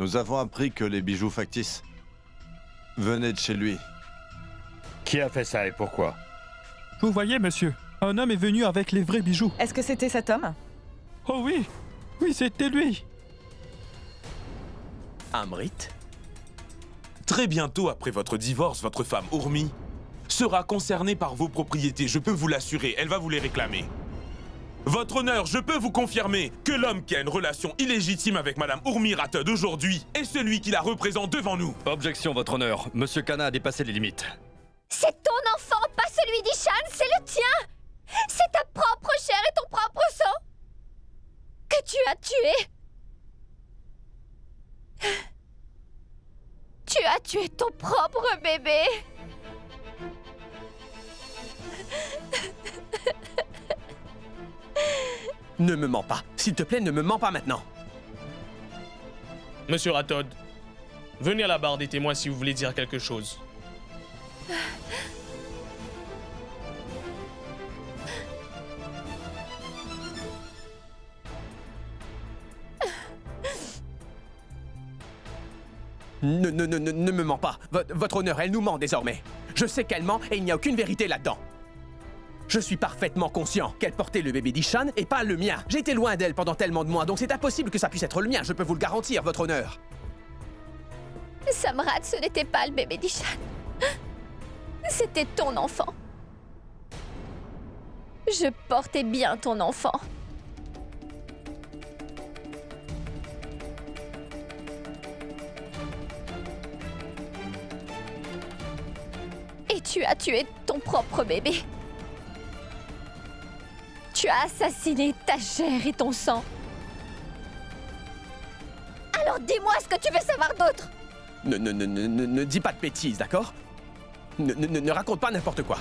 Nous avons appris que les bijoux factices venaient de chez lui. Qui a fait ça et pourquoi? Vous voyez, monsieur, un homme est venu avec les vrais bijoux. Est-ce que c'était cet homme? Oh oui, oui, c'était lui. Amrit? Très bientôt après votre divorce, votre femme Urmi sera concernée par vos propriétés, je peux vous l'assurer, elle va vous les réclamer. Votre honneur, je peux vous confirmer que l'homme qui a une relation illégitime avec Madame Urmi Rathod aujourd'hui est celui qui la représente devant nous. Objection, votre honneur. Monsieur Kana a dépassé les limites. C'est ton enfant, pas celui d'Ishan, c'est le tien. C'est ta propre chair et ton propre sang que tu as tué. Tu as tué ton propre bébé. Ne me mens pas, s'il te plaît, ne me mens pas maintenant. Monsieur Rathod, venez à la barre des témoins si vous voulez dire quelque chose. Ne me mens pas. Votre honneur, elle nous ment désormais. Je sais qu'elle ment et il n'y a aucune vérité là-dedans. Je suis parfaitement conscient qu'elle portait le bébé d'Ishan et pas le mien. J'ai été loin d'elle pendant tellement de mois, donc c'est impossible que ça puisse être le mien, je peux vous le garantir, votre honneur. Samrat, ce n'était pas le bébé d'Ishan. C'était ton enfant. Je portais bien ton enfant. Et tu as tué ton propre bébé. Tu as assassiné ta chair et ton sang. Alors dis-moi ce que tu veux savoir d'autre. Ne dis pas de bêtises, d'accord? Ne raconte pas n'importe quoi.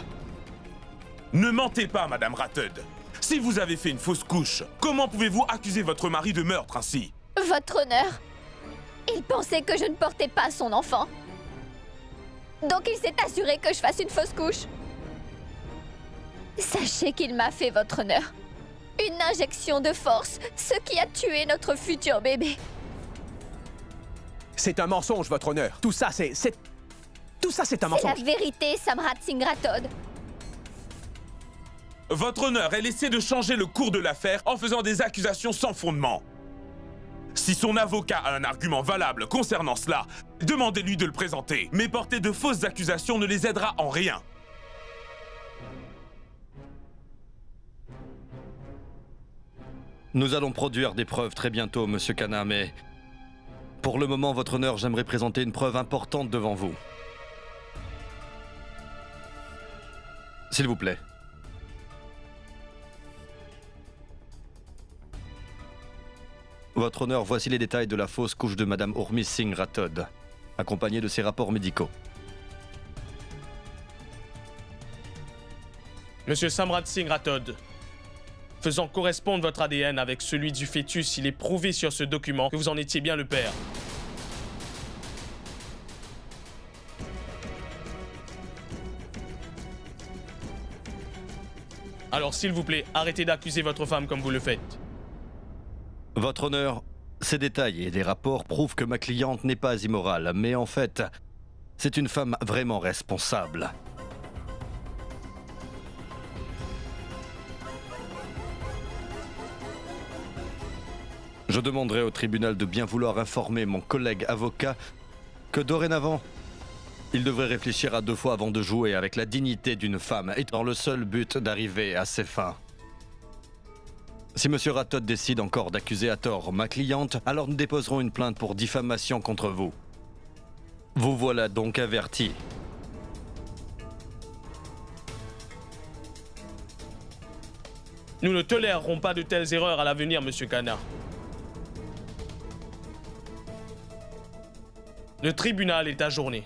Ne mentez pas, Madame Rathod. Si vous avez fait une fausse couche, comment pouvez-vous accuser votre mari de meurtre ainsi? Votre honneur, il pensait que je ne portais pas son enfant. Donc il s'est assuré que je fasse une fausse couche. Sachez qu'il m'a fait, votre honneur, une injection de force, ce qui a tué notre futur bébé. C'est un mensonge, votre honneur. Tout ça, c'est un mensonge. C'est la vérité, Samrat Singh Rathod. Votre honneur, elle essaie de changer le cours de l'affaire en faisant des accusations sans fondement. Si son avocat a un argument valable concernant cela, demandez-lui de le présenter. Mais porter de fausses accusations ne les aidera en rien. Nous allons produire des preuves très bientôt, monsieur Kana, mais... Pour le moment, votre honneur, j'aimerais présenter une preuve importante devant vous. S'il vous plaît. Votre honneur, voici les détails de la fausse couche de Madame Urmi Singh Rathod, accompagnée de ses rapports médicaux. Monsieur Samrat Singh Rathod, faisant correspondre votre ADN avec celui du fœtus, il est prouvé sur ce document que vous en étiez bien le père. Alors s'il vous plaît, arrêtez d'accuser votre femme comme vous le faites. Votre honneur, ces détails et des rapports prouvent que ma cliente n'est pas immorale, mais en fait, c'est une femme vraiment responsable. Je demanderai au tribunal de bien vouloir informer mon collègue avocat que dorénavant, il devrait réfléchir à 2 fois avant de jouer avec la dignité d'une femme et dans le seul but d'arriver à ses fins. Si M. Rathod décide encore d'accuser à tort ma cliente, alors nous déposerons une plainte pour diffamation contre vous. Vous voilà donc averti. Nous ne tolérerons pas de telles erreurs à l'avenir, monsieur Kana. Le tribunal est ajourné.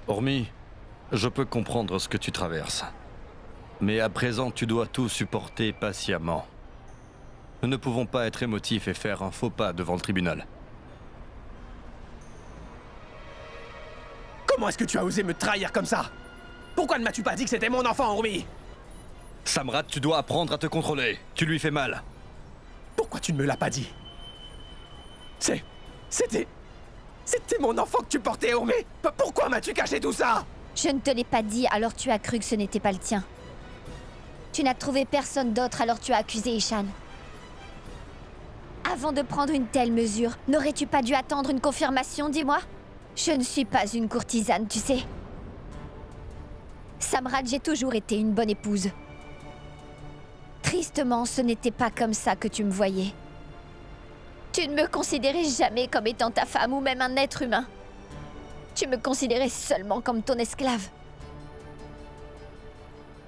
Urmi, Je peux comprendre ce que tu traverses. Mais à présent, tu dois tout supporter patiemment. Nous ne pouvons pas être émotifs et faire un faux pas devant le tribunal. Comment est-ce que tu as osé me trahir comme ça? Pourquoi ne m'as-tu pas dit que c'était mon enfant, Urmi? Samrat, tu dois apprendre à te contrôler. Tu lui fais mal. Pourquoi tu ne me l'as pas dit? C'était mon enfant que tu portais, Urmi. Pourquoi m'as-tu caché tout ça? Je ne te l'ai pas dit, alors tu as cru que ce n'était pas le tien. Tu n'as trouvé personne d'autre, alors tu as accusé Ishan. Avant de prendre une telle mesure, n'aurais-tu pas dû attendre une confirmation, dis-moi? Je ne suis pas une courtisane, tu sais. Samrat, j'ai toujours été une bonne épouse. Tristement, ce n'était pas comme ça que tu me voyais. Tu ne me considérais jamais comme étant ta femme ou même un être humain. Tu me considérais seulement comme ton esclave.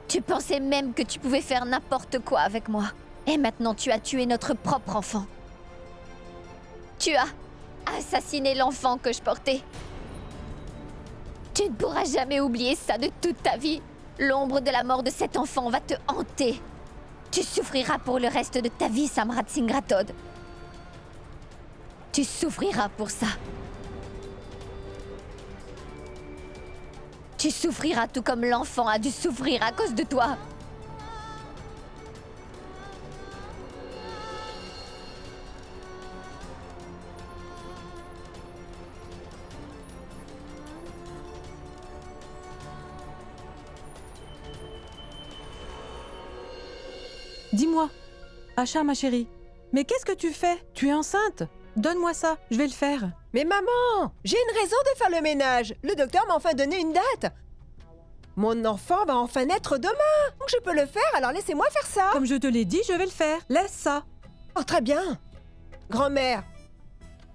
Tu pensais même que tu pouvais faire n'importe quoi avec moi. Et maintenant, tu as tué notre propre enfant. Tu as assassiné l'enfant que je portais. Tu ne pourras jamais oublier ça de toute ta vie. L'ombre de la mort de cet enfant va te hanter. Tu souffriras pour le reste de ta vie, Samrat Singh Rathod. Tu souffriras pour ça. Tu souffriras tout comme l'enfant a dû souffrir à cause de toi. Dis-moi, Asha, ma chérie, mais qu'est-ce que tu fais? Tu es enceinte? Donne-moi ça, je vais le faire. Mais maman, j'ai une raison de faire le ménage. Le docteur m'a enfin donné une date. Mon enfant va enfin naître demain. Donc je peux le faire, alors laissez-moi faire ça. Comme je te l'ai dit, je vais le faire. Laisse ça. Oh, très bien. Grand-mère,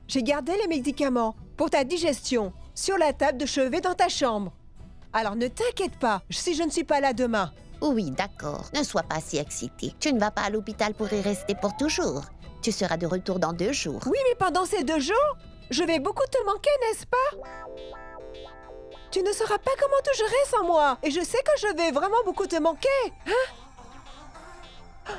j'ai gardé les médicaments pour ta digestion sur la table de chevet dans ta chambre. Alors ne t'inquiète pas, si je ne suis pas là demain. Oui, d'accord. Ne sois pas si excitée. Tu ne vas pas à l'hôpital pour y rester pour toujours. Tu seras de retour dans 2 jours. Oui, mais pendant ces 2 jours, je vais beaucoup te manquer, n'est-ce pas? Tu ne sauras pas comment te gérer sans moi. Et je sais que je vais vraiment beaucoup te manquer. Hein?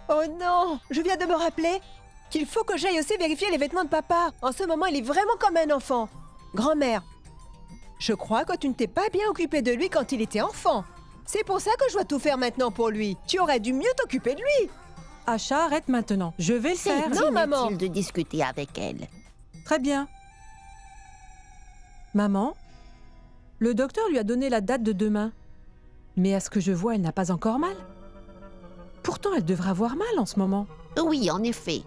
Oh non, je viens de me rappeler qu'il faut que j'aille aussi vérifier les vêtements de papa. En ce moment, il est vraiment comme un enfant. Grand-mère, je crois que tu ne t'es pas bien occupée de lui quand il était enfant. C'est pour ça que je dois tout faire maintenant pour lui. Tu aurais dû mieux t'occuper de lui. Asha, arrête maintenant. Je vais le C'est faire. Non, maman. inutile de discuter avec elle. Très bien. Maman, le docteur lui a donné la date de demain. Mais à ce que je vois, elle n'a pas encore mal. Pourtant, elle devrait avoir mal en ce moment. Oui, en effet.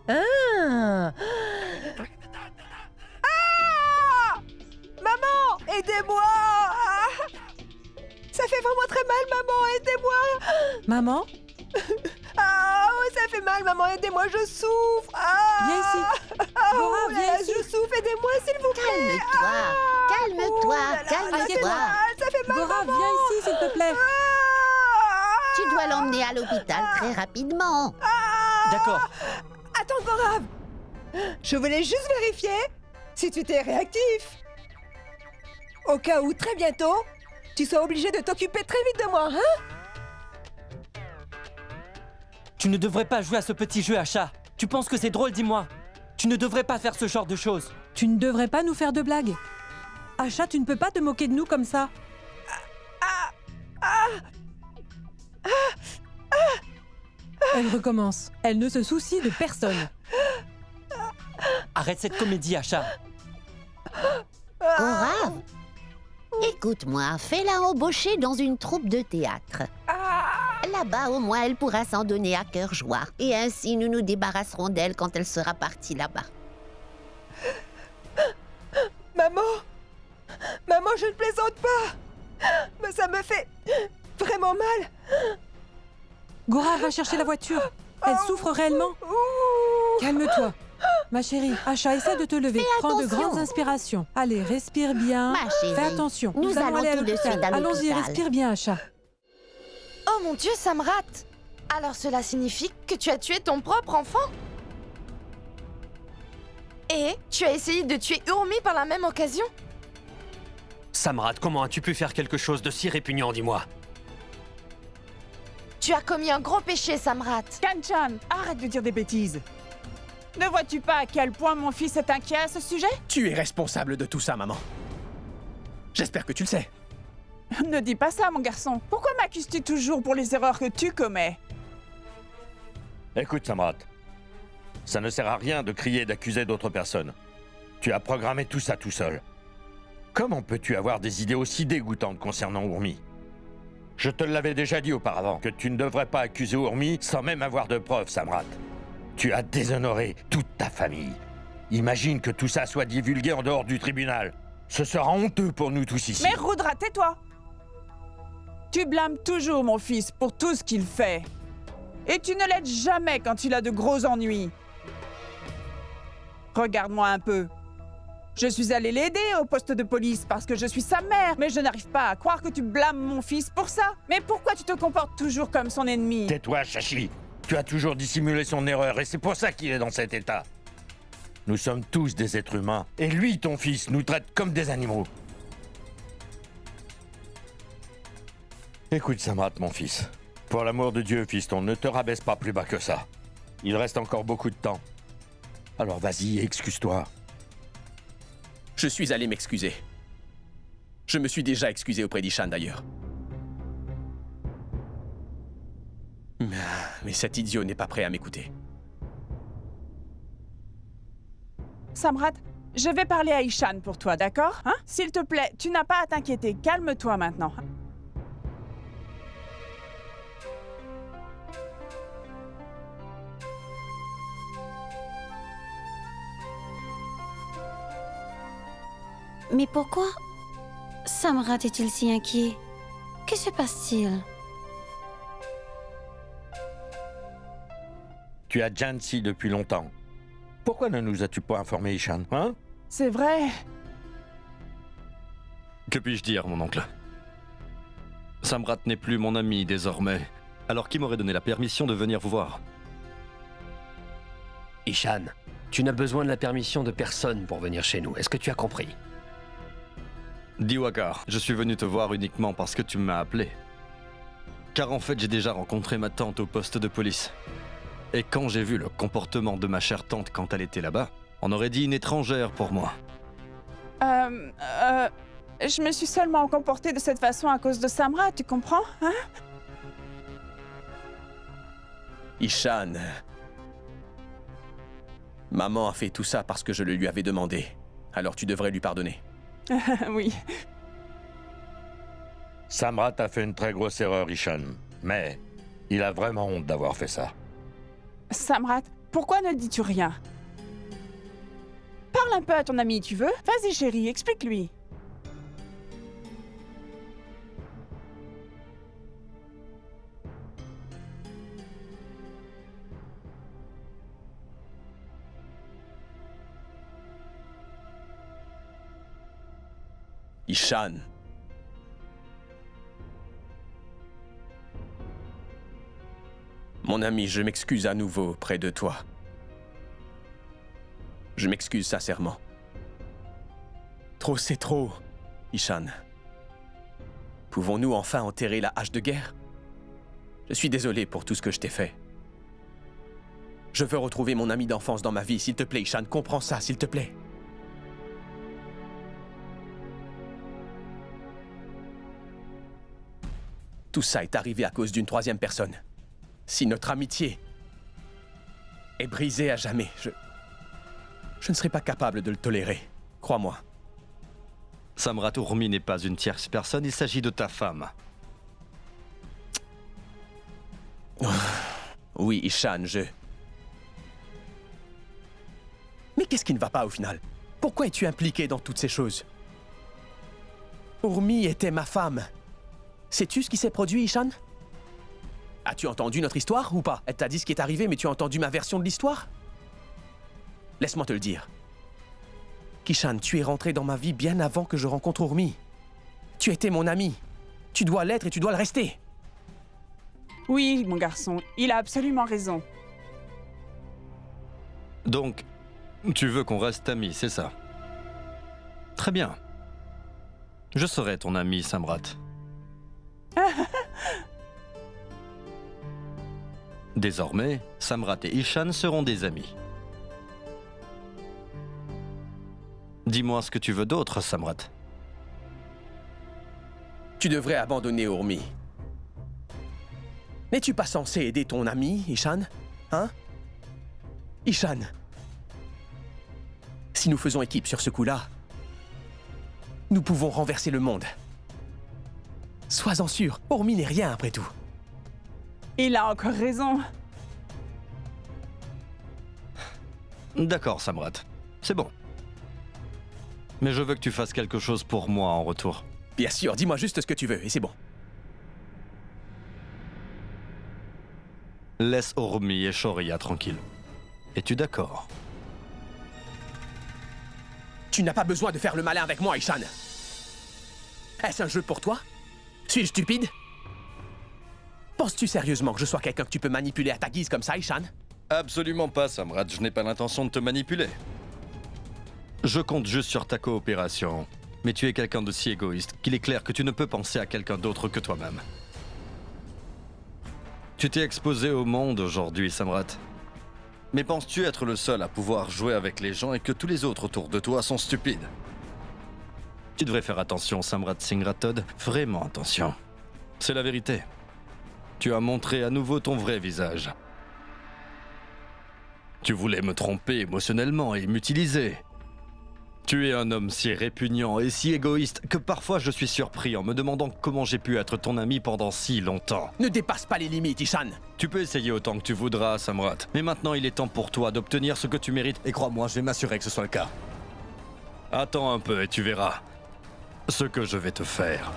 Ah! Maman, aidez-moi! Ça fait vraiment très mal, maman, aidez-moi! Maman, Ah, oh, ça fait mal, maman, aidez-moi, je souffre! Ah! viens ici. Ah, Gora, oh là viens là, ici. je souffre, aidez-moi, s'il vous plaît! Calme-toi. Calme-toi. Oh là là, Calme-toi. ça fait mal, Gora, maman! viens ici, s'il te plaît. Ah! Tu dois l'emmener à l'hôpital très rapidement. D'accord. Attends, Gorav! Je voulais juste vérifier si tu étais réactif. Au cas où, très bientôt, tu sois obligé de t'occuper très vite de moi, hein? Tu ne devrais pas jouer à ce petit jeu, Asha. Tu penses que c'est drôle, dis-moi. Tu ne devrais pas faire ce genre de choses. Tu ne devrais pas nous faire de blagues. Asha, tu ne peux pas te moquer de nous comme ça. Elle recommence. Elle ne se soucie de personne. Arrête cette comédie, Asha. Cora, écoute-moi, fais-la embaucher dans une troupe de théâtre. Là-bas, au moins, elle pourra s'en donner à cœur joie. Et ainsi, nous nous débarrasserons d'elle quand elle sera partie là-bas. Maman! Maman, je ne plaisante pas! Mais ça me fait vraiment mal! Gora, va chercher la voiture. Elle souffre réellement. Ouh. Calme-toi. Ma chérie, Asha, essaie de te lever. Fais Prends de attention. grandes inspirations. Allez, respire bien. Ma chérie, Fais attention. nous allons aller à tout de l'hôpital. suite à Allons-y, l'hôpital. respire bien, Asha. Oh mon Dieu, Samrat! Alors cela signifie que tu as tué ton propre enfant? Et tu as essayé de tuer Urmi par la même occasion? Samrat, comment as-tu pu faire quelque chose de si répugnant, dis-moi? Tu as commis un gros péché, Samrat. Kanchan, arrête de dire des bêtises. Ne vois-tu pas à quel point mon fils est inquiet à ce sujet? Tu es responsable de tout ça, maman. J'espère que tu le sais. Ne dis pas ça, mon garçon. Pourquoi m'accuses-tu toujours pour les erreurs que tu commets? Écoute, Samrat. Ça ne sert à rien de crier et d'accuser d'autres personnes. Tu as programmé tout ça tout seul. Comment peux-tu avoir des idées aussi dégoûtantes concernant Urmi? Je te l'avais déjà dit auparavant, que tu ne devrais pas accuser Urmi sans même avoir de preuves, Samrat. Tu as déshonoré toute ta famille. Imagine que tout ça soit divulgué en dehors du tribunal. Ce sera honteux pour nous tous ici. Mais Rudra, tais-toi! Tu blâmes toujours mon fils pour tout ce qu'il fait. Et tu ne l'aides jamais quand il a de gros ennuis. Regarde-moi un peu. Je suis allée l'aider au poste de police parce que je suis sa mère, mais je n'arrive pas à croire que tu blâmes mon fils pour ça. Mais pourquoi tu te comportes toujours comme son ennemi? Tais-toi, Shashi. Tu as toujours dissimulé son erreur et c'est pour ça qu'il est dans cet état. Nous sommes tous des êtres humains. Et lui, ton fils, nous traite comme des animaux. Écoute, Samrat, mon fils. Pour l'amour de Dieu, fiston, ne te rabaisse pas plus bas que ça. Il reste encore beaucoup de temps. Alors vas-y, excuse-toi. Je suis allé m'excuser. Je me suis déjà excusé auprès d'Ishan, d'ailleurs. Mais cet idiot n'est pas prêt à m'écouter. Samrat, je vais parler à Ishan pour toi, d'accord? Hein? S'il te plaît, tu n'as pas à t'inquiéter. Calme-toi maintenant. Mais pourquoi Samrat est-il si inquiet? Que se passe-t-il? Tu as Jansi depuis longtemps. Pourquoi ne nous as-tu pas informé, Ishan, hein? C'est vrai. Que puis-je dire, mon oncle? Samrat n'est plus mon ami désormais. Alors qui m'aurait donné la permission de venir vous voir? Ishan, tu n'as besoin de la permission de personne pour venir chez nous. Est-ce que tu as compris? Diwakar, je suis venu te voir uniquement parce que tu m'as appelé. Car en fait, j'ai déjà rencontré ma tante au poste de police. Et quand j'ai vu le comportement de ma chère tante quand elle était là-bas, on aurait dit une étrangère pour moi. Je me suis seulement comportée de cette façon à cause de Samrat, tu comprends, hein? Ishan. Maman a fait tout ça parce que je le lui avais demandé. Alors tu devrais lui pardonner. Oui. Samrat a fait une très grosse erreur, Ishan. Mais il a vraiment honte d'avoir fait ça. Samrat, pourquoi ne dis-tu rien? Parle un peu à ton ami, tu veux? Vas-y, chérie, explique-lui. Ishan. Mon ami, je m'excuse à nouveau près de toi. Je m'excuse sincèrement. Trop, c'est trop, Ishan. Pouvons-nous enfin enterrer la hache de guerre? Je suis désolé pour tout ce que je t'ai fait. Je veux retrouver mon ami d'enfance dans ma vie, s'il te plaît, Ishan. Comprends ça, s'il te plaît. Tout ça est arrivé à cause d'une troisième personne. Si notre amitié est brisée à jamais, je ne serai pas capable de le tolérer. Crois-moi. Samrat Urmi n'est pas une tierce personne, il s'agit de ta femme. Oui, Ishan, Mais qu'est-ce qui ne va pas au final? Pourquoi es-tu impliqué dans toutes ces choses? Urmi était ma femme. Sais-tu ce qui s'est produit, Ishan? As-tu entendu notre histoire ou pas? Elle t'a dit ce qui est arrivé, mais tu as entendu ma version de l'histoire? Laisse-moi te le dire. Kishan, tu es rentré dans ma vie bien avant que je rencontre Urmi. Tu étais mon ami. Tu dois l'être et tu dois le rester. Oui, mon garçon, il a absolument raison. Donc, tu veux qu'on reste amis, c'est ça? Très bien. Je serai ton ami, Samrat. Désormais, Samrat et Ishan seront des amis. Dis-moi ce que tu veux d'autre, Samrat. Tu devrais abandonner Urmi. N'es-tu pas censé aider ton ami, Ishan? Hein? Ishan. Si nous faisons équipe sur ce coup-là, nous pouvons renverser le monde. Sois-en sûr, Urmi n'est rien après tout. Il a encore raison. D'accord, Samrat. C'est bon. Mais je veux que tu fasses quelque chose pour moi en retour. Bien sûr, dis-moi juste ce que tu veux et c'est bon. Laisse Urmi et Shoria tranquilles. Es-tu d'accord? Tu n'as pas besoin de faire le malin avec moi, Ishan. Est-ce un jeu pour toi? Suis-je stupide? Penses-tu sérieusement que je sois quelqu'un que tu peux manipuler à ta guise comme ça, Ishan? Absolument pas, Samrat. Je n'ai pas l'intention de te manipuler. Je compte juste sur ta coopération. Mais tu es quelqu'un de si égoïste qu'il est clair que tu ne peux penser à quelqu'un d'autre que toi-même. Tu t'es exposé au monde aujourd'hui, Samrat. Mais penses-tu être le seul à pouvoir jouer avec les gens et que tous les autres autour de toi sont stupides? Tu devrais faire attention, Samrat Singh Rathod. Vraiment attention. C'est la vérité. Tu as montré à nouveau ton vrai visage. Tu voulais me tromper émotionnellement et m'utiliser. Tu es un homme si répugnant et si égoïste que parfois je suis surpris en me demandant comment j'ai pu être ton ami pendant si longtemps. Ne dépasse pas les limites, Ishan. Tu peux essayer autant que tu voudras, Samrat. Mais maintenant il est temps pour toi d'obtenir ce que tu mérites. Et crois-moi, je vais m'assurer que ce soit le cas. Attends un peu et tu verras ce que je vais te faire.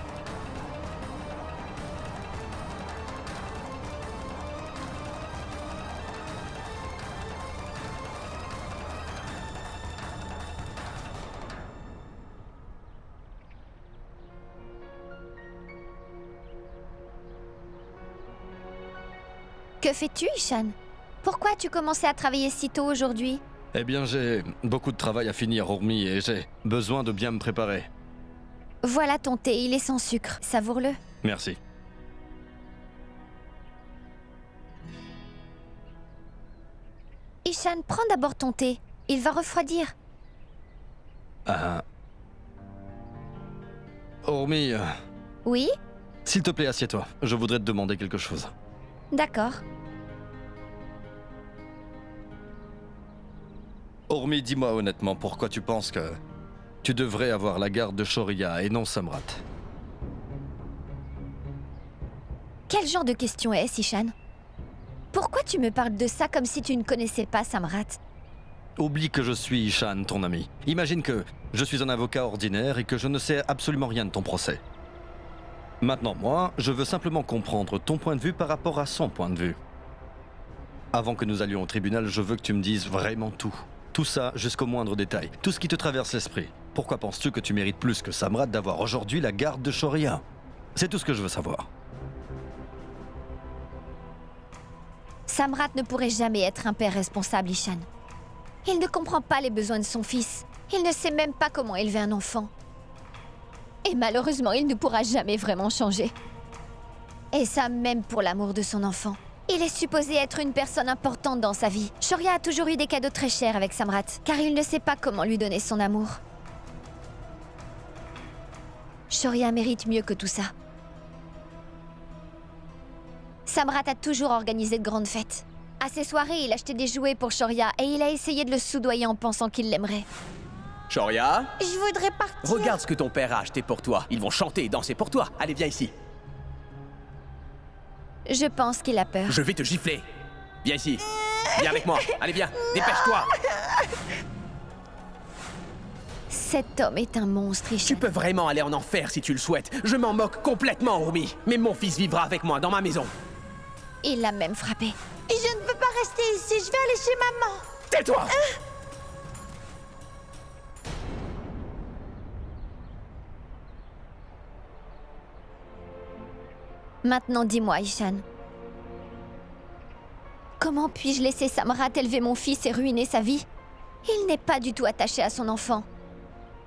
Que fais-tu, Ishan? Pourquoi as-tu commencé à travailler si tôt aujourd'hui? Eh bien, j'ai beaucoup de travail à finir, Urmi, et j'ai besoin de bien me préparer. Voilà ton thé, il est sans sucre. Savoure-le. Merci. Ishan, prends d'abord ton thé. Il va refroidir. Urmi, Oui? s'il te plaît, assieds-toi. Je voudrais te demander quelque chose. D'accord. Urmi, dis-moi honnêtement pourquoi tu penses que tu devrais avoir la garde de Shoria et non Samrat. Quel genre de question est-ce, Ishan? Pourquoi tu me parles de ça comme si tu ne connaissais pas Samrat? Oublie que je suis Ishan, ton ami. Imagine que je suis un avocat ordinaire et que je ne sais absolument rien de ton procès. Maintenant, moi, je veux simplement comprendre ton point de vue par rapport à son point de vue. Avant que nous allions au tribunal, je veux que tu me dises vraiment tout. Tout ça jusqu'au moindre détail. Tout ce qui te traverse l'esprit. Pourquoi penses-tu que tu mérites plus que Samrat d'avoir aujourd'hui la garde de Shoria? C'est tout ce que je veux savoir. Samrat ne pourrait jamais être un père responsable, Ishan. Il ne comprend pas les besoins de son fils. Il ne sait même pas comment élever un enfant. Et malheureusement, il ne pourra jamais vraiment changer. Et ça, même pour l'amour de son enfant. Il est supposé être une personne importante dans sa vie. Shoria a toujours eu des cadeaux très chers avec Samrat, car il ne sait pas comment lui donner son amour. Shoria mérite mieux que tout ça. Samrat a toujours organisé de grandes fêtes. À ses soirées, il achetait des jouets pour Shoria et il a essayé de le soudoyer en pensant qu'il l'aimerait. Shoria? Je voudrais partir. Regarde ce que ton père a acheté pour toi. Ils vont chanter et danser pour toi. Allez, viens ici. Je pense qu'il a peur. Je vais te gifler. Viens ici. Viens avec moi. Allez, viens. Dépêche-toi. Cet homme est un monstre, Ishan. Tu peux vraiment aller en enfer si tu le souhaites. Je m'en moque complètement, Urmi. Mais mon fils vivra avec moi dans ma maison. Il l'a même frappé. Et je ne veux pas rester ici, je vais aller chez maman. Tais-toi! Maintenant, dis-moi, Ishan. Comment puis-je laisser Samrat élever mon fils et ruiner sa vie? Il n'est pas du tout attaché à son enfant.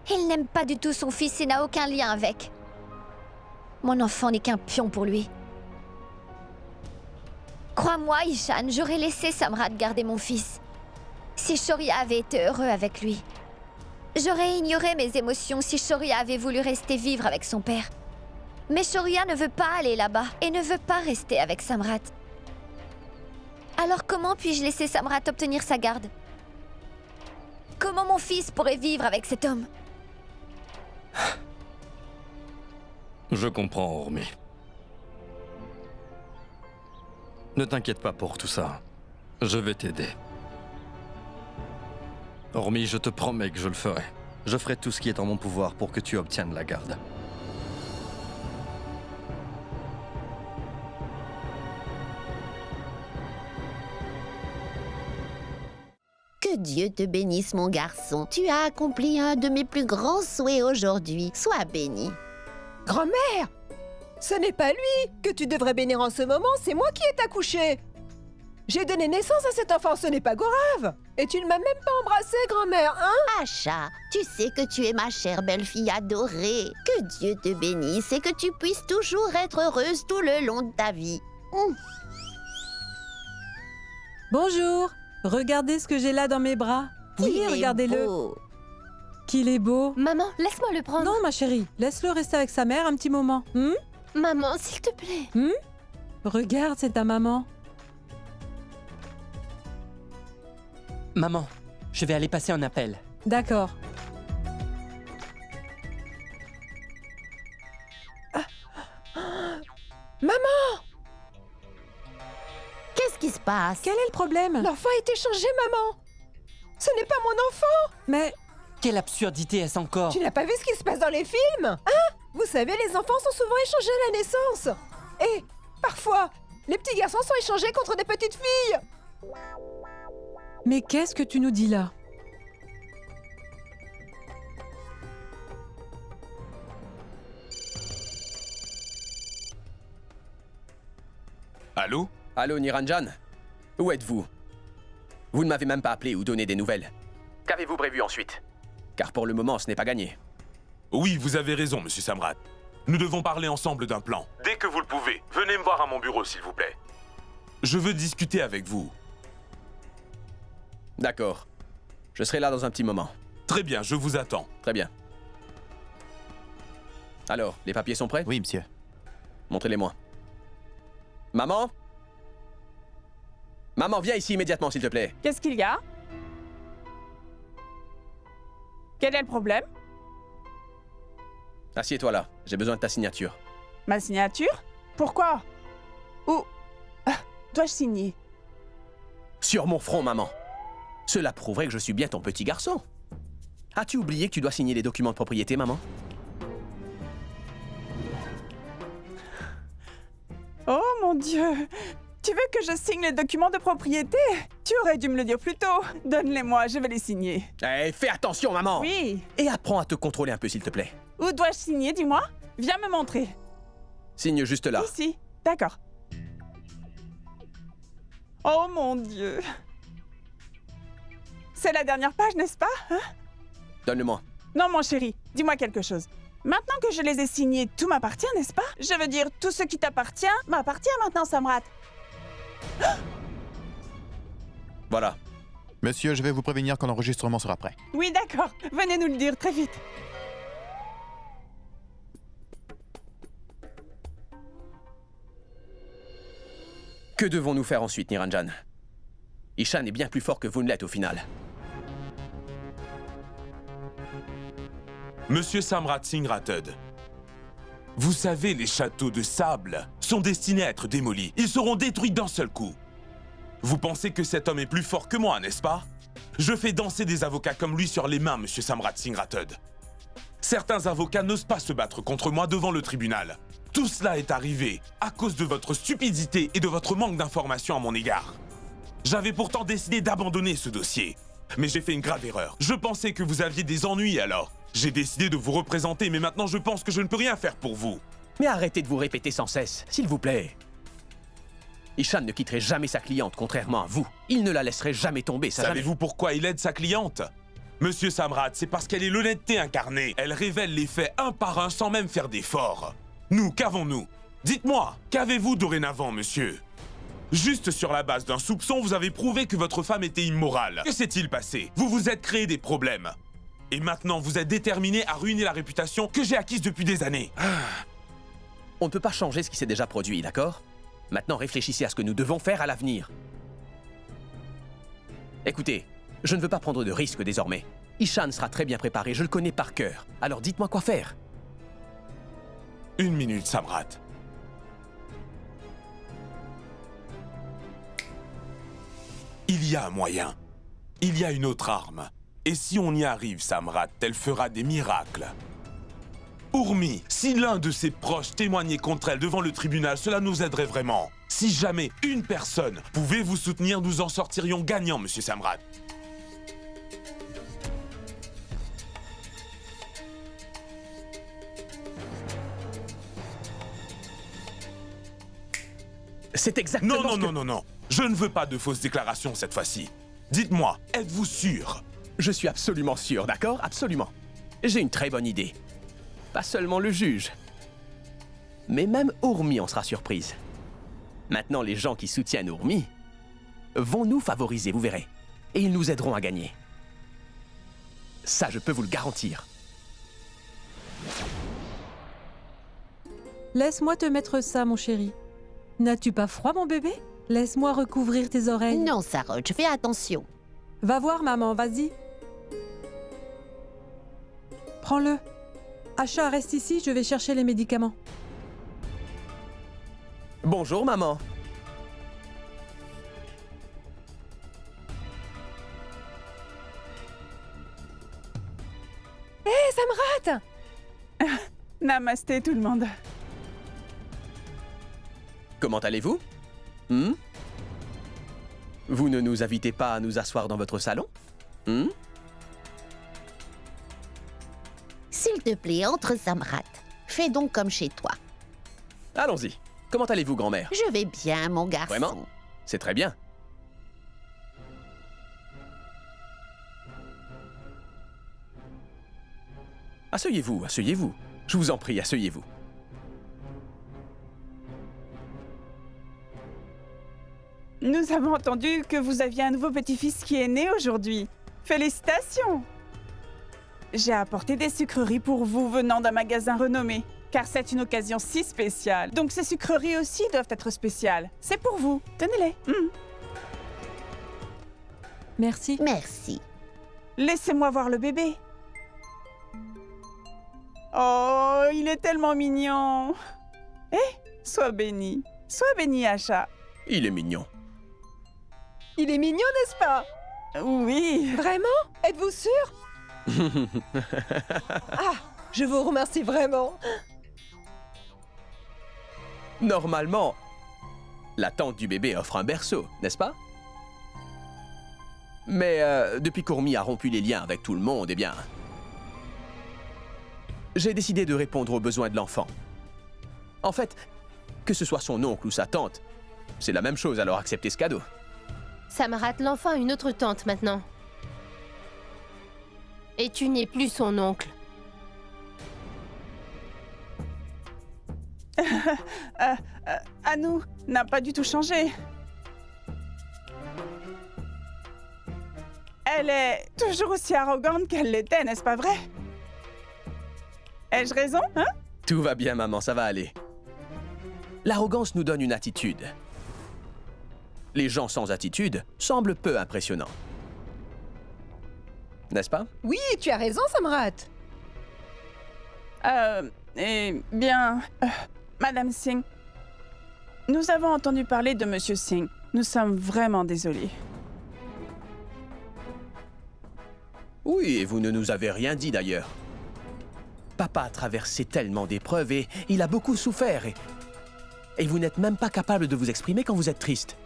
Il n'aime pas du tout son fils et n'a aucun lien avec. Mon enfant n'est qu'un pion pour lui. Crois-moi, Ishan, j'aurais laissé Samrat garder mon fils. Si Shoria avait été heureux avec lui. J'aurais ignoré mes émotions si Shoria avait voulu rester vivre avec son père. Mais Shoria ne veut pas aller là-bas et ne veut pas rester avec Samrat. Alors comment puis-je laisser Samrat obtenir sa garde? Comment mon fils pourrait vivre avec cet homme? Je comprends, Ormi. Ne t'inquiète pas pour tout ça. Je vais t'aider. Ormi, je te promets que je le ferai. Je ferai tout ce qui est en mon pouvoir pour que tu obtiennes la garde. Que Dieu te bénisse, mon garçon. Tu as accompli un de mes plus grands souhaits aujourd'hui. Sois béni. Grand-mère, ce n'est pas lui que tu devrais bénir en ce moment, c'est moi qui ai accouché. J'ai donné naissance à cet enfant, ce n'est pas grave. Et tu ne m'as même pas embrassé, grand-mère, hein? Asha, tu sais que tu es ma chère belle-fille adorée. Que Dieu te bénisse et que tu puisses toujours être heureuse tout le long de ta vie. Bonjour. Regardez ce que j'ai là dans mes bras. Oui, regardez-le. Qu'il est beau. Maman, laisse-moi le prendre. Non, ma chérie, laisse-le rester avec sa mère un petit moment. Maman, s'il te plaît. Regarde, c'est ta maman. Maman, je vais aller passer un appel. D'accord. Maman! Qu'est-ce qui se passe? Quel est le problème? L'enfant a été changé, maman! Ce n'est pas mon enfant! Mais... Quelle absurdité est-ce encore? Tu n'as pas vu ce qui se passe dans les films? Hein? Vous savez, les enfants sont souvent échangés à la naissance. Et, parfois, les petits garçons sont échangés contre des petites filles. Mais qu'est-ce que tu nous dis là? Allô? Allô, Niranjan? Où êtes-vous? Vous ne m'avez même pas appelé ou donné des nouvelles. Qu'avez-vous prévu ensuite? Car pour le moment, ce n'est pas gagné. Oui, vous avez raison, monsieur Samrat. Nous devons parler ensemble d'un plan. Dès que vous le pouvez, venez me voir à mon bureau, s'il vous plaît. Je veux discuter avec vous. D'accord. Je serai là dans un petit moment. Très bien, je vous attends. Très bien. Alors, les papiers sont prêts? Oui, monsieur. Montrez-les-moi. Maman? Maman, viens ici immédiatement, s'il te plaît. Qu'est-ce qu'il y a? Quel est le problème? Assieds-toi là, j'ai besoin de ta signature. Ma signature? Pourquoi? Où? Dois-je signer? Sur mon front, maman. Cela prouverait que je suis bien ton petit garçon. As-tu oublié que tu dois signer les documents de propriété, maman? Oh mon Dieu! Tu veux que je signe les documents de propriété? Tu aurais dû me le dire plus tôt. Donne-les-moi, je vais les signer. Eh, fais attention, maman! Oui. Et apprends à te contrôler un peu, s'il te plaît. Où dois-je signer, dis-moi? Viens me montrer. Signe juste là. Ici. D'accord. Oh mon Dieu! C'est la dernière page, n'est-ce pas? Hein? Donne-le-moi. Non, mon chéri, dis-moi quelque chose. Maintenant que je les ai signés, tout m'appartient, n'est-ce pas? Je veux dire, tout ce qui t'appartient m'appartient maintenant, Samrat. Voilà. Monsieur, je vais vous prévenir quand l'enregistrement sera prêt. Oui, d'accord. Venez nous le dire très vite. Que devons-nous faire ensuite, Niranjan? Ishan est bien plus fort que vous ne l'êtes au final. Monsieur Samrat Singh Rathod, vous savez, les châteaux de sable sont destinés à être démolis. Ils seront détruits d'un seul coup. Vous pensez que cet homme est plus fort que moi, n'est-ce pas? Je fais danser des avocats comme lui sur les mains, monsieur Samrat Singh Rathod. Certains avocats n'osent pas se battre contre moi devant le tribunal. Tout cela est arrivé à cause de votre stupidité et de votre manque d'informations à mon égard. J'avais pourtant décidé d'abandonner ce dossier. Mais j'ai fait une grave erreur. Je pensais que vous aviez des ennuis alors. J'ai décidé de vous représenter, mais maintenant je pense que je ne peux rien faire pour vous. Mais arrêtez de vous répéter sans cesse, s'il vous plaît. Ishan ne quitterait jamais sa cliente, contrairement à vous. Il ne la laisserait jamais tomber, ça jamais. Savez-vous pourquoi il aide sa cliente? Monsieur Samrat, c'est parce qu'elle est l'honnêteté incarnée. Elle révèle les faits un par un sans même faire d'efforts. Nous, qu'avons-nous? Dites-moi, qu'avez-vous dorénavant, monsieur? Juste sur la base d'un soupçon, vous avez prouvé que votre femme était immorale. Que s'est-il passé? Vous vous êtes créé des problèmes. Et maintenant, vous êtes déterminé à ruiner la réputation que j'ai acquise depuis des années. On ne peut pas changer ce qui s'est déjà produit, d'accord? Maintenant, réfléchissez à ce que nous devons faire à l'avenir. Écoutez, je ne veux pas prendre de risques désormais. Ishan sera très bien préparé, je le connais par cœur. Alors dites-moi quoi faire. 1 minute, Samrat. Il y a un moyen. Il y a une autre arme. Et si on y arrive, Samrat, elle fera des miracles. Urmi, si l'un de ses proches témoignait contre elle devant le tribunal, cela nous aiderait vraiment. Si jamais une personne pouvait vous soutenir, nous en sortirions gagnants, monsieur Samrat. C'est exactement Non. Je ne veux pas de fausses déclarations cette fois-ci. Dites-moi, êtes-vous sûr? Je suis absolument sûr, d'accord? Absolument. J'ai une très bonne idée. Pas seulement le juge. Mais même Urmi en sera surprise. Maintenant, les gens qui soutiennent Urmi vont nous favoriser, vous verrez. Et ils nous aideront à gagner. Ça, je peux vous le garantir. Laisse-moi te mettre ça, mon chéri. N'as-tu pas froid, mon bébé? Laisse-moi recouvrir tes oreilles. Non, Saroche, fais attention. Va voir, maman, vas-y. Prends-le. Asha, reste ici, je vais chercher les médicaments. Bonjour, maman. Hé, Samrat! Namasté tout le monde. Comment allez-vous? Vous ne nous invitez pas à nous asseoir dans votre salon? S'il te plaît, entre Samrat. Fais donc comme chez toi. Allons-y. Comment allez-vous, grand-mère? Je vais bien, mon garçon. Vraiment? C'est très bien. Asseyez-vous, asseyez-vous. Je vous en prie, asseyez-vous. Nous avons entendu que vous aviez un nouveau petit-fils qui est né aujourd'hui. Félicitations! J'ai apporté des sucreries pour vous venant d'un magasin renommé, car c'est une occasion si spéciale. Donc ces sucreries aussi doivent être spéciales. C'est pour vous. Tenez-les. Merci. Merci. Laissez-moi voir le bébé. Oh, il est tellement mignon. Sois béni. Sois béni, Asha. Il est mignon. Il est mignon, n'est-ce pas? Oui. Vraiment? Êtes-vous sûr? Ah, je vous remercie vraiment. Normalement, la tante du bébé offre un berceau, n'est-ce pas? Mais depuis qu'Urmi a rompu les liens avec tout le monde, eh bien... j'ai décidé de répondre aux besoins de l'enfant. En fait, que ce soit son oncle ou sa tante, c'est la même chose, alors acceptez ce cadeau. Samrat, l'enfant a une autre tante maintenant. Et tu n'es plus son oncle. Anou n'a pas du tout changé. Elle est toujours aussi arrogante qu'elle l'était, n'est-ce pas vrai? Ai-je raison, hein? Tout va bien, maman, ça va aller. L'arrogance nous donne une attitude. Les gens sans attitude semblent peu impressionnants. N'est-ce pas? Oui, tu as raison, Samrat. Eh bien... Madame Singh, nous avons entendu parler de Monsieur Singh. Nous sommes vraiment désolés. Oui, et vous ne nous avez rien dit d'ailleurs. Papa a traversé tellement d'épreuves et il a beaucoup souffert et vous n'êtes même pas capable de vous exprimer quand vous êtes triste.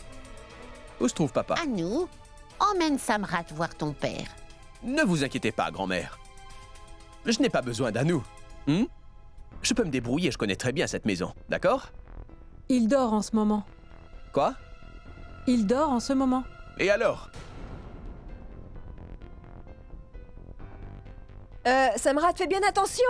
Où se trouve papa? Anou, emmène Samrat voir ton père. Ne vous inquiétez pas, grand-mère. Je n'ai pas besoin d'Anou. Je peux me débrouiller, je connais très bien cette maison, d'accord? Il dort en ce moment. Quoi? Il dort en ce moment. Et alors? Samrat, fais bien attention.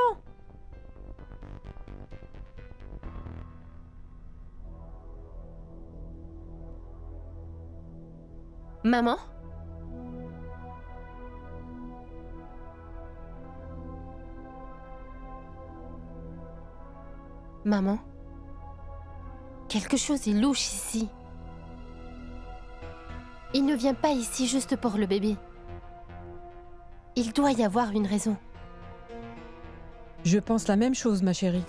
Maman? Maman? Quelque chose est louche ici. Il ne vient pas ici juste pour le bébé. Il doit y avoir une raison. Je pense la même chose, ma chérie.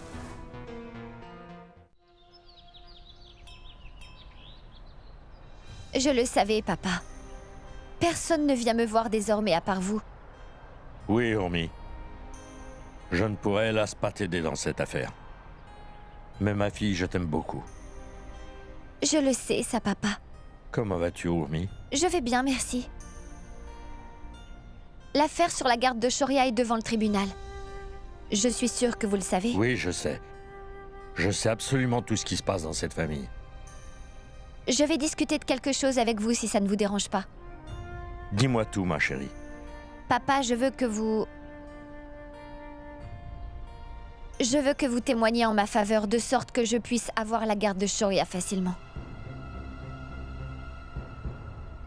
Je le savais, papa. Personne ne vient me voir désormais à part vous. Oui, Urmi. Je ne pourrais hélas pas t'aider dans cette affaire. Mais ma fille, je t'aime beaucoup. Je le sais, ça, papa. Comment vas-tu, Urmi? Je vais bien, merci. L'affaire sur la garde de Shoria est devant le tribunal. Je suis sûre que vous le savez. Oui, je sais. Je sais absolument tout ce qui se passe dans cette famille. Je vais discuter de quelque chose avec vous si ça ne vous dérange pas. Dis-moi tout, ma chérie. Papa, je veux que vous témoigniez en ma faveur de sorte que je puisse avoir la garde de Shoria facilement.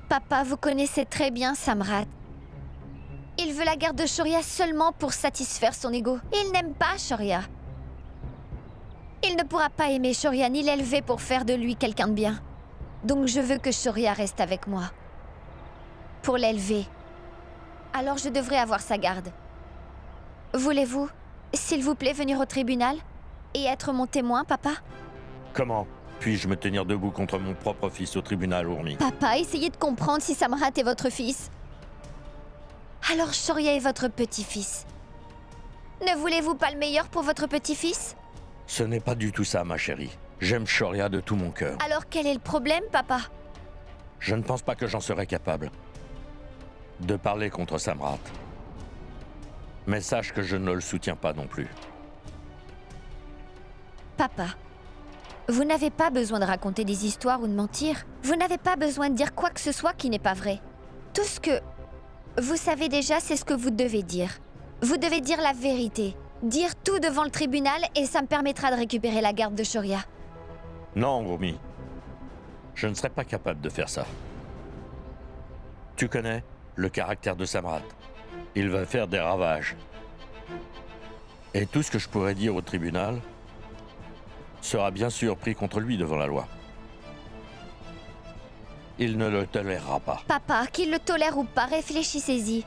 Papa, vous connaissez très bien Samrat. Il veut la garde de Shoria seulement pour satisfaire son ego. Il n'aime pas Shoria. Il ne pourra pas aimer Shoria ni l'élever pour faire de lui quelqu'un de bien. Donc je veux que Shoria reste avec moi. Pour l'élever. Alors je devrais avoir sa garde. Voulez-vous, s'il vous plaît, venir au tribunal et être mon témoin, papa? Comment puis-je me tenir debout contre mon propre fils au tribunal, Urmi? Papa, essayez de comprendre si Samrat est votre fils. Alors Shoria est votre petit-fils. Ne voulez-vous pas le meilleur pour votre petit-fils? Ce n'est pas du tout ça, ma chérie. J'aime Shoria de tout mon cœur. Alors quel est le problème, papa? Je ne pense pas que j'en serais capable de parler contre Samrat. Mais sache que je ne le soutiens pas non plus. Papa, vous n'avez pas besoin de raconter des histoires ou de mentir. Vous n'avez pas besoin de dire quoi que ce soit qui n'est pas vrai. Tout ce que vous savez déjà, c'est ce que vous devez dire. Vous devez dire la vérité. Dire tout devant le tribunal et ça me permettra de récupérer la garde de Shoria. Non, Urmi. Je ne serais pas capable de faire ça. Tu connais le caractère de Samrat. Il va faire des ravages. Et tout ce que je pourrais dire au tribunal sera bien sûr pris contre lui devant la loi. Il ne le tolérera pas. Papa, qu'il le tolère ou pas, réfléchissez-y.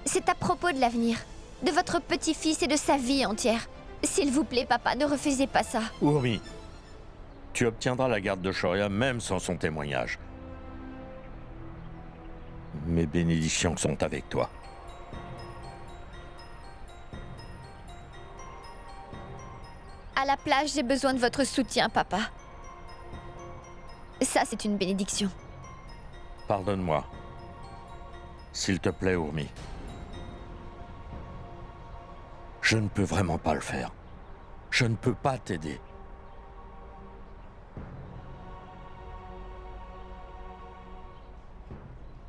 C'est à propos de l'avenir, de votre petit-fils et de sa vie entière. S'il vous plaît, papa, ne refusez pas ça. Urmi, tu obtiendras la garde de Shoria même sans son témoignage. Mes bénédictions sont avec toi. À la plage, j'ai besoin de votre soutien, papa. Ça, c'est une bénédiction. Pardonne-moi. S'il te plaît, Urmi. Je ne peux vraiment pas le faire. Je ne peux pas t'aider.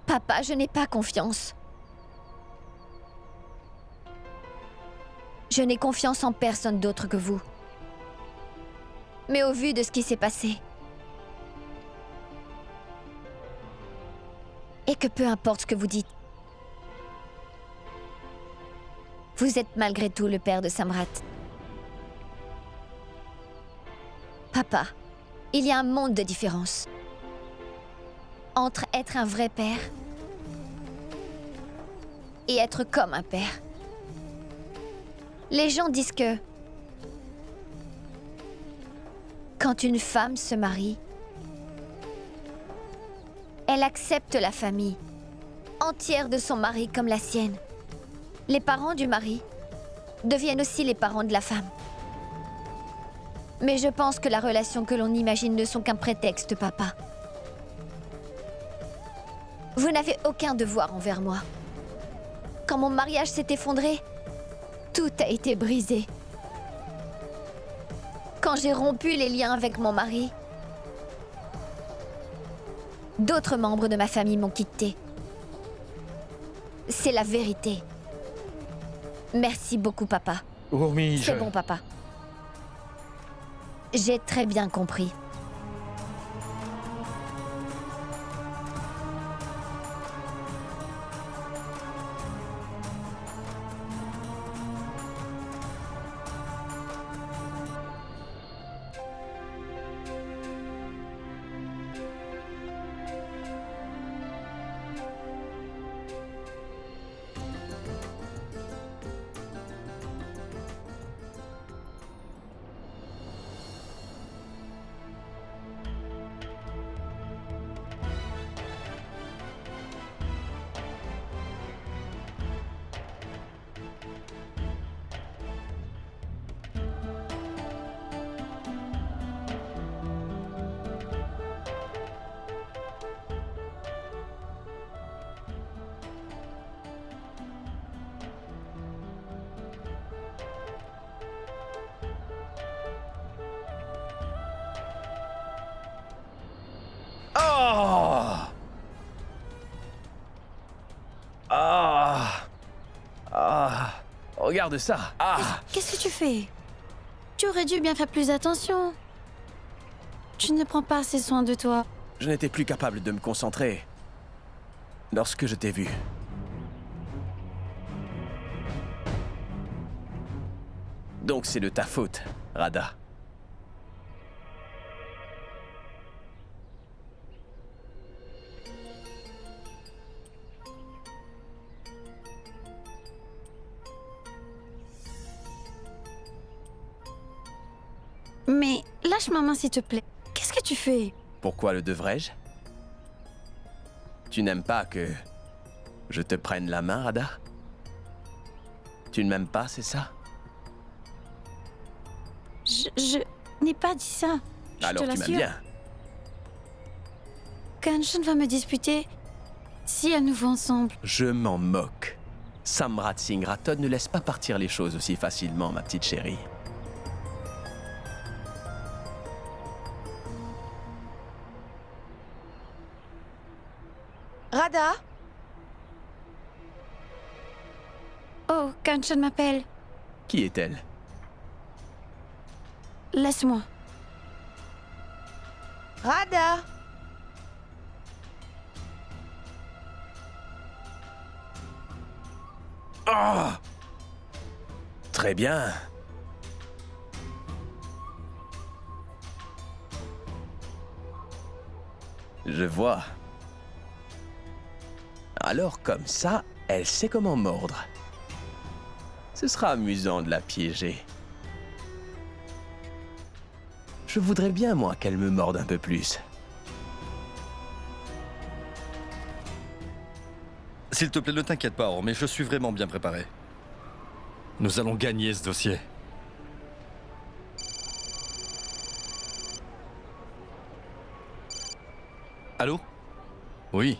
Papa, je n'ai pas confiance. Je n'ai confiance en personne d'autre que vous. Mais au vu de ce qui s'est passé, et que peu importe ce que vous dites, vous êtes malgré tout le père de Samrat. Papa, il y a un monde de différence entre être un vrai père et être comme un père. Les gens disent que quand une femme se marie, elle accepte la famille entière de son mari comme la sienne. Les parents du mari deviennent aussi les parents de la femme. Mais je pense que la relation que l'on imagine ne sont qu'un prétexte, papa. Vous n'avez aucun devoir envers moi. Quand mon mariage s'est effondré, tout a été brisé. Quand j'ai rompu les liens avec mon mari, d'autres membres de ma famille m'ont quitté. C'est la vérité. Merci beaucoup, papa. Urmi, C'est bon, papa. J'ai très bien compris. Regarde ça. Ah! Qu'est-ce que tu fais? Tu aurais dû bien faire plus attention. Tu ne prends pas assez soin de toi. Je n'étais plus capable de me concentrer lorsque je t'ai vu. Donc c'est de ta faute, Radha. Mais lâche ma main s'il te plaît. Qu'est-ce que tu fais? Pourquoi le devrais-je? Tu n'aimes pas que je te prenne la main, Radha? Tu ne m'aimes pas, c'est ça? Je n'ai pas dit ça. Alors tu m'aimes bien. Kanchan va me disputer si à nouveau ensemble. Je m'en moque. Samrat Singh Rathod ne laisse pas partir les choses aussi facilement, ma petite chérie. Radha? Oh, Kanchan m'appelle. Qui est-elle? Laisse-moi. Radha? Oh! Très bien. Je vois. Alors comme ça, elle sait comment mordre. Ce sera amusant de la piéger. Je voudrais bien, moi, qu'elle me morde un peu plus. S'il te plaît, ne t'inquiète pas, Or, mais je suis vraiment bien préparé. Nous allons gagner ce dossier. Allô? Oui.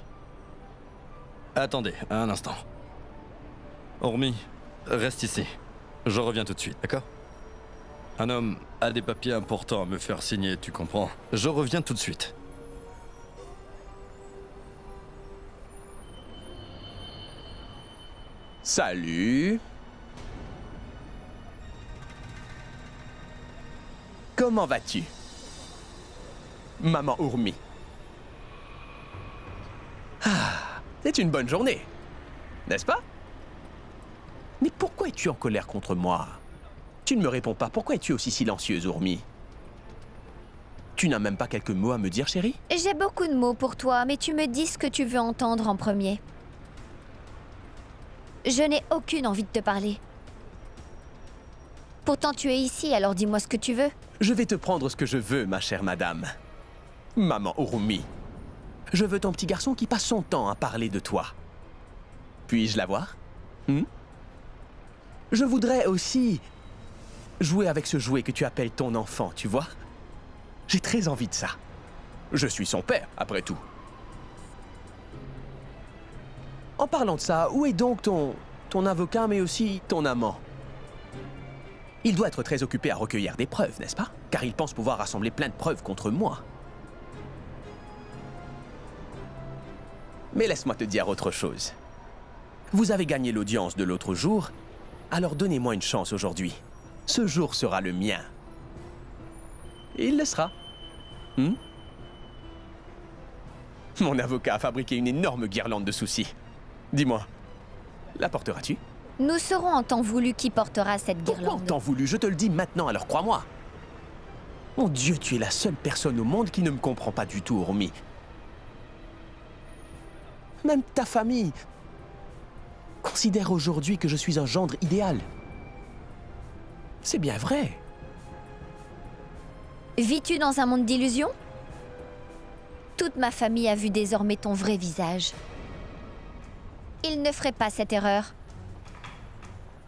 Attendez, un instant. Ormi, reste ici. Je reviens tout de suite, d'accord? Un homme a des papiers importants à me faire signer, tu comprends? Je reviens tout de suite. Salut. Comment vas-tu, Maman Urmi? Ah, c'est une bonne journée, n'est-ce pas? Mais pourquoi es-tu en colère contre moi? Tu ne me réponds pas. Pourquoi es-tu aussi silencieuse, Urmi? Tu n'as même pas quelques mots à me dire, chérie? J'ai beaucoup de mots pour toi, mais tu me dis ce que tu veux entendre en premier. Je n'ai aucune envie de te parler. Pourtant, tu es ici, alors dis-moi ce que tu veux. Je vais te prendre ce que je veux, ma chère madame. Maman Urmi. Je veux ton petit garçon qui passe son temps à parler de toi. Puis-je l'avoir? Je voudrais aussi jouer avec ce jouet que tu appelles ton enfant, tu vois? J'ai très envie de ça. Je suis son père, après tout. En parlant de ça, où est donc ton avocat, mais aussi ton amant? Il doit être très occupé à recueillir des preuves, n'est-ce pas? Car il pense pouvoir rassembler plein de preuves contre moi. Mais laisse-moi te dire autre chose. Vous avez gagné l'audience de l'autre jour, alors donnez-moi une chance aujourd'hui. Ce jour sera le mien. Et il le sera. Mon avocat a fabriqué une énorme guirlande de soucis. Dis-moi, la porteras-tu? Nous saurons en temps voulu qui portera cette guirlande. Pourquoi en temps voulu? Je te le dis maintenant, alors crois-moi. Mon Dieu, tu es la seule personne au monde qui ne me comprend pas du tout, Urmi. Même ta famille considère aujourd'hui que je suis un gendre idéal. C'est bien vrai. Vis-tu dans un monde d'illusions? Toute ma famille a vu désormais ton vrai visage. Ils ne feraient pas cette erreur.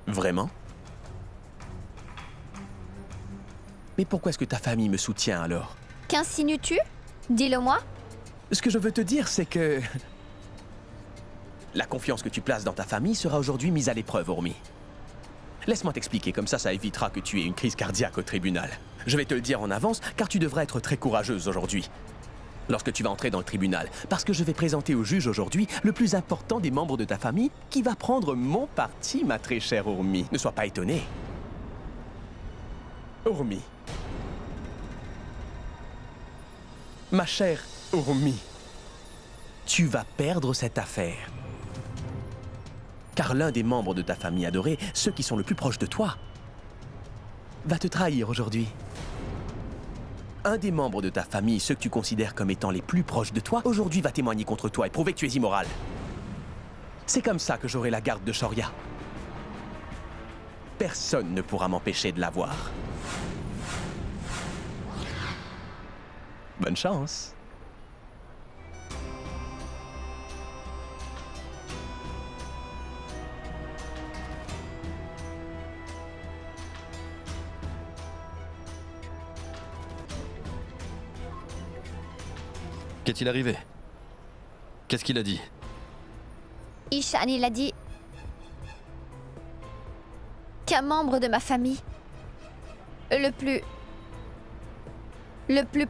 Vraiment? Mais pourquoi est-ce que ta famille me soutient alors? Qu'insinues-tu? Dis-le-moi. Ce que je veux te dire, c'est que... la confiance que tu places dans ta famille sera aujourd'hui mise à l'épreuve, Urmi. Laisse-moi t'expliquer, comme ça évitera que tu aies une crise cardiaque au tribunal. Je vais te le dire en avance, car tu devrais être très courageuse aujourd'hui. lorsque tu vas entrer dans le tribunal, parce que je vais présenter au juge aujourd'hui le plus important des membres de ta famille qui va prendre mon parti, ma très chère Urmi. Ne sois pas étonnée. Urmi. Ma chère Urmi, tu vas perdre cette affaire. Car l'un des membres de ta famille adorée, ceux qui sont le plus proches de toi, va te trahir aujourd'hui. Un des membres de ta famille, ceux que tu considères comme étant les plus proches de toi, aujourd'hui va témoigner contre toi et prouver que tu es immoral. C'est comme ça que j'aurai la garde de Shoria. Personne ne pourra m'empêcher de la voir. Bonne chance. Qu'est-il arrivé? Qu'est-ce qu'il a dit? Ishan, il a dit qu'un membre de ma famille, le plus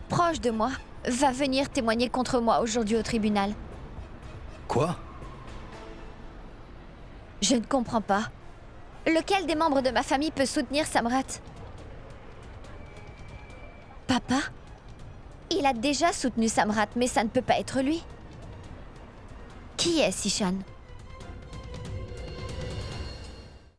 proche de moi, va venir témoigner contre moi aujourd'hui au tribunal. Quoi? Je ne comprends pas. Lequel des membres de ma famille peut soutenir Samrat? Papa? Il a déjà soutenu Samrat, mais ça ne peut pas être lui. Qui est Ishan?